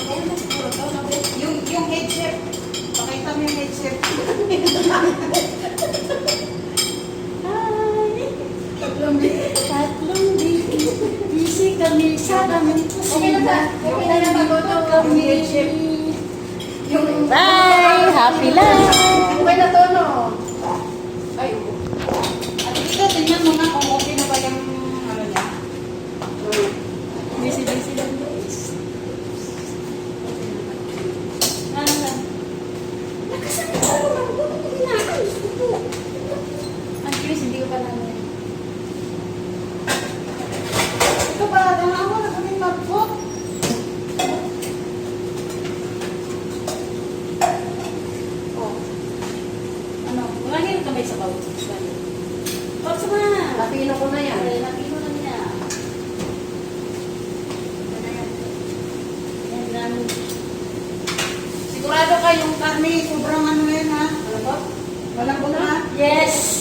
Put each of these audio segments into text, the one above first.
Ayun na siguro to, no? Yung head chef. Pakita mo yung head chef. Hi! Tatlong busy kami sa aming kusina. Okay na matuto kami. head chef. Bye! Happy life! Okay na to, no? Ay, at dito, tingnan mo nga kung okay na ba yung ano niya. Busy lang guys. Ano lang? Nakasabi ko naman ko, inaayos ko po. Ang curious, hindi ko pa namin. Ito ba, ako na kaming mag-book. Oh. Ano? Wala ngayon kamay sa bawat. Wag sa mga. Lapino ko na yan. Lapino na niya. Yan lang. Sigurado ka yung karne, sobrang ano yan ha? Malambot? Malambot na? Yes!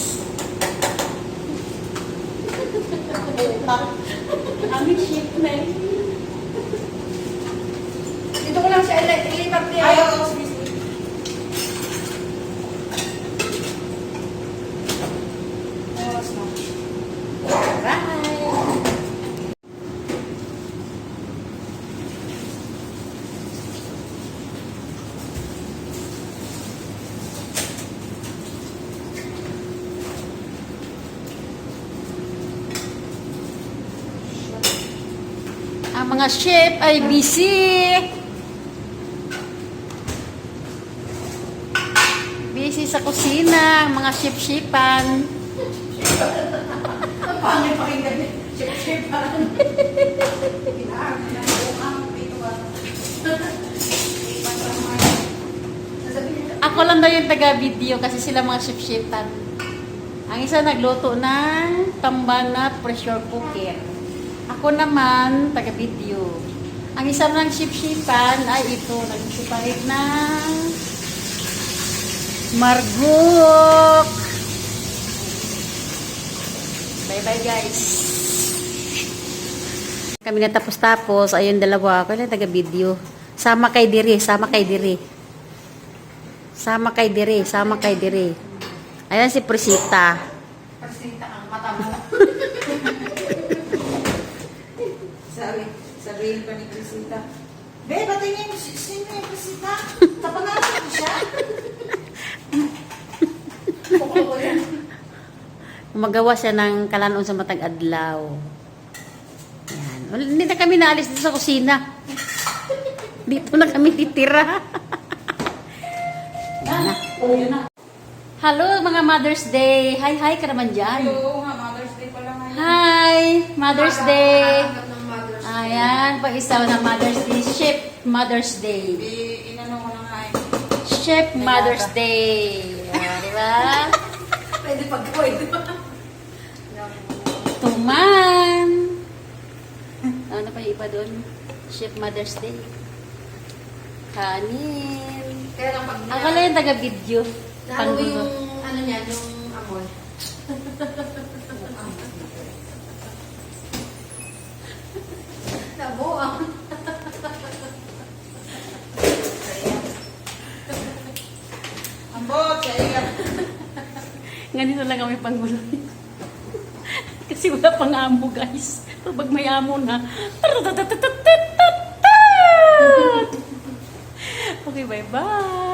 Aming ship na eh. Dito ko lang siya ilipat niya. Ayaw, sige, sige. Oras na. Bye! Ang mga chef ay busy. Busy sa kusina, ang mga chef-chepan. Ang pangit pakinggan niya. Chip-chip pa. Pinaarap na buong ang pito ba? Ako lang daw yung taga-video kasi sila mga chef-chepan. Ang isa nagluto ng tambana pressure cooker. Ako naman, taga-video. Ang isa ng chef-chepan ay ito, nagsipalit ng margok. Bye-bye guys. Kami natapos-tapos, ayun dalawa, ako lang taga-video. Sama kay Diri, sama kay Diri. Sama kay Diri, sama kay Diri. Ayan si Prisita. Persita ang mata mo. Sabihin pa ni Prisita. Be, patingin mo, sino yung Prisita? Kapangalan ko siya. Kukulo yan. Gumagawa siya ng kalanon sa matag adlaw. Yan. Hindi na kami naalis dito sa kusina. Dito na kami titira. Yan na. Yun na. Hello mga Mother's Day. Hi ka naman dyan. Oo nga, Mother's Day pala ngayon. Hi! Mother's Day. Hanap ng Mother's Day. Ayan, pag-isaw na Mother's Day. Chef Mother's Day. Inano ko na nga eh. Chef Mother's Day. Ayan, di ba? Pwede pag-gawin, di ba? Tuman. Ano pa yung iba doon? Chef Mother's Day. Kanin. Kaya lang pag Ako lang yung taga-video. Lalo yung ano niya, yung amoy. Nabuang. Ambot, kaya. Ganito lang kami panggulo. Kasi wala pang amo guys. Pero pag may amo na. Okay, bye-bye.